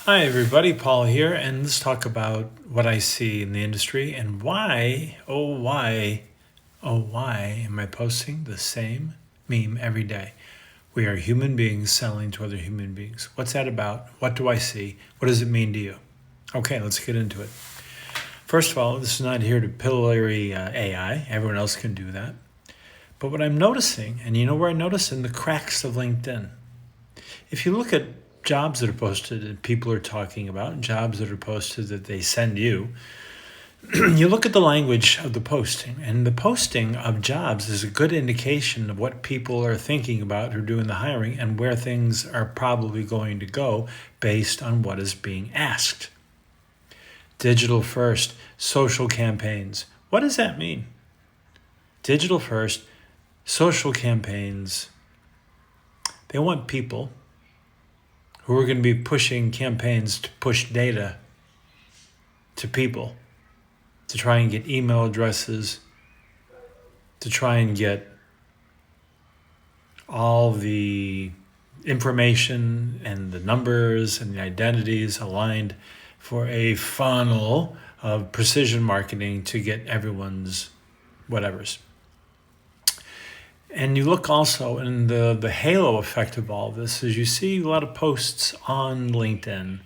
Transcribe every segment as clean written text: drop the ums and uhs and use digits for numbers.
Hi, everybody. Paul here, and let's talk about what I see in the industry and why am I posting the same meme every day? We are human beings selling to other human beings. What's that about? What do I see? What does it mean to you? Okay, let's get into it. First of all, this is not here to pillory AI. Everyone else can do that. But what I'm noticing, and you know where I notice? In the cracks of LinkedIn. If you look at jobs that are posted and people are talking about, jobs that are posted that they send you, you look at the language of the posting, and the posting of jobs is a good indication of what people are thinking about who are doing the hiring and where things are probably going to go based on what is being asked. Digital first, social campaigns. What does that mean? Digital first, social campaigns. They want people who are going to be pushing campaigns to push data to people, to try and get email addresses, to try and get all the information and the numbers and the identities aligned for a funnel of precision marketing to get everyone's whatevers. And you look also in the halo effect of all this is you see a lot of posts on LinkedIn,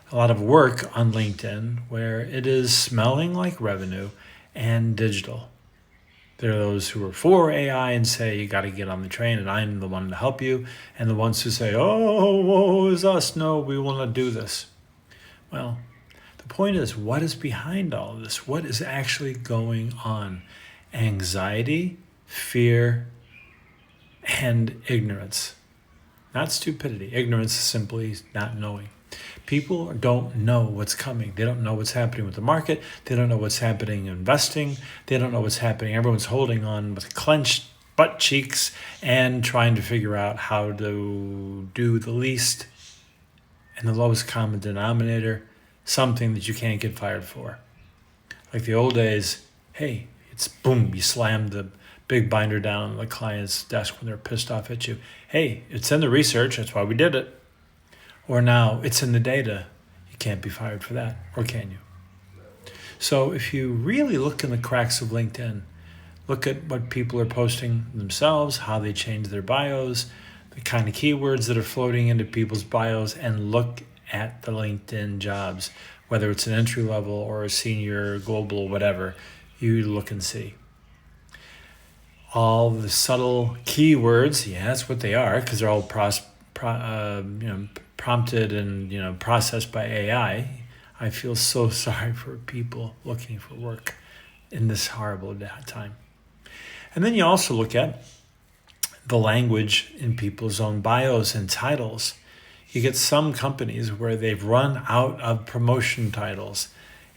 a lot of work on LinkedIn where it is smelling like revenue and digital. There are those who are for AI and say you got to get on the train and I'm the one to help you, and the ones who say, oh, woe is us, no, we will not do this. Well, the point is, what is behind all of this? What is actually going on? Anxiety, fear, and ignorance. Not stupidity. Ignorance is simply not knowing. People don't know what's coming. They don't know what's happening with the market. They don't know what's happening in investing. They don't know what's happening. Everyone's holding on with clenched butt cheeks and trying to figure out how to do the least and the lowest common denominator, something that you can't get fired for. Like the old days, hey, it's boom, you slam the big binder down on the client's desk when they're pissed off at you. Hey, it's in the research, that's why we did it. Or now, it's in the data, you can't be fired for that, or can you? So if you really look in the cracks of LinkedIn, look at what people are posting themselves, how they change their bios, the kind of keywords that are floating into people's bios, and look at the LinkedIn jobs, whether it's an entry level or a senior, global, whatever, you look and see. All the subtle keywords, yeah, that's what they are, because they're all prompted and processed by AI. I feel so sorry for people looking for work in this horrible time. And then you also look at the language in people's own bios and titles. You get some companies where they've run out of promotion titles,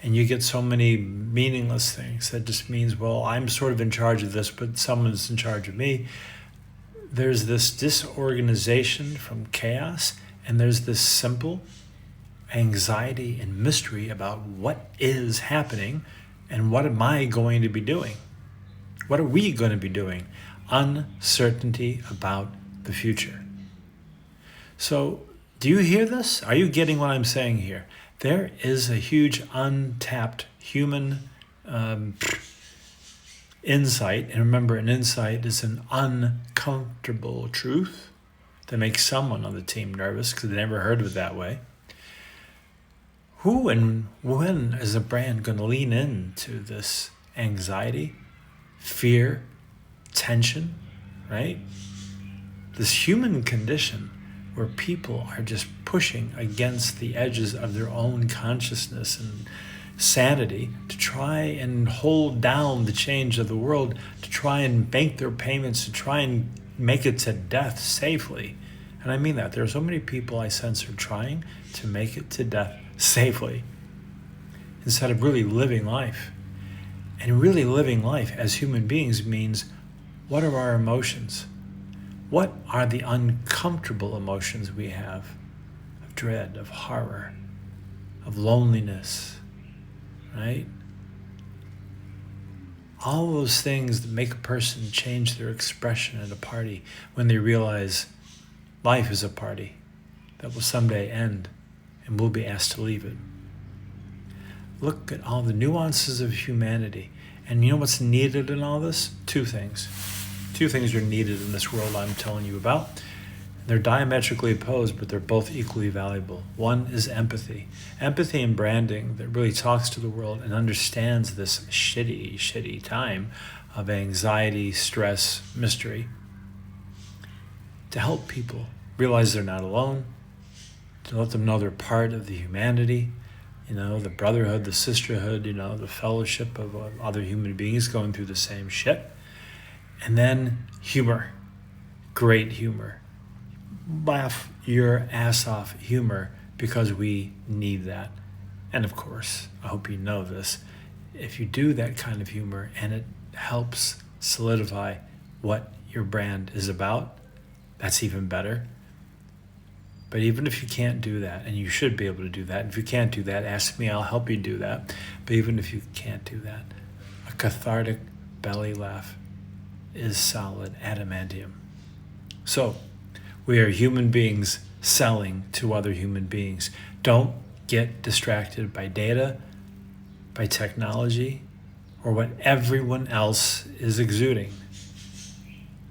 and you get so many meaningless things that just means, well, I'm sort of in charge of this, but someone's in charge of me. There's this disorganization from chaos, and there's this simple anxiety and mystery about what is happening and what am I going to be doing? What are we going to be doing? Uncertainty about the future. So, do you hear this? Are you getting what I'm saying here? There is a huge untapped human insight. And remember, an insight is an uncomfortable truth that makes someone on the team nervous because they never heard of it that way. Who and when is a brand going to lean into this anxiety, fear, tension, right? This human condition where people are just pushing against the edges of their own consciousness and sanity to try and hold down the change of the world, to try and bank their payments, to try and make it to death safely. And I mean that. There are so many people I sense are trying to make it to death safely instead of really living life. And really living life as human beings means, what are our emotions? What are the uncomfortable emotions we have of dread, of horror, of loneliness, right? All those things that make a person change their expression at a party when they realize life is a party that will someday end. and we'll be asked to leave it. Look at all the nuances of humanity. And you know what's needed in all this? Two things. Two things are needed in this world I'm telling you about. They're diametrically opposed, but they're both equally valuable. One is empathy. Empathy and branding that really talks to the world and understands this shitty time of anxiety, stress, mystery, to help people realize they're not alone, to let them know they're part of the humanity, the brotherhood, the sisterhood, the fellowship of other human beings going through the same shit. And then humor, great humor. Laugh your ass off humor, because we need that. And of course, I hope you know this, if you do that kind of humor and it helps solidify what your brand is about, that's even better. But even if you can't do that, and you should be able to do that, if you can't do that, ask me, I'll help you do that. But even if you can't do that, a cathartic belly laugh is solid adamantium. So, we are human beings selling to other human beings. Don't get distracted by data, by technology, or what everyone else is exuding.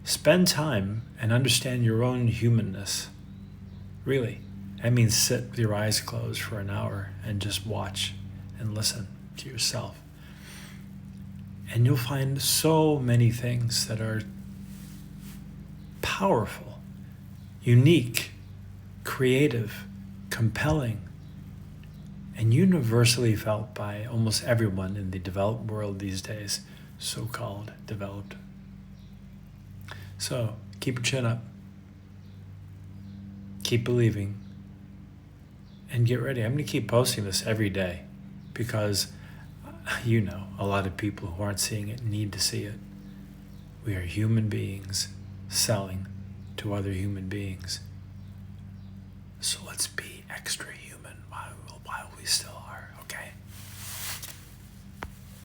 Spend time and understand your own humanness. Really, that means sit with your eyes closed for an hour and just watch and listen to yourself. And you'll find so many things that are powerful, unique, creative, compelling, and universally felt by almost everyone in the developed world these days, so-called developed. So, keep your chin up. Keep believing, and get ready. I'm going to keep posting this every day because, a lot of people who aren't seeing it need to see it. We are human beings selling to other human beings. So let's be extra human while we still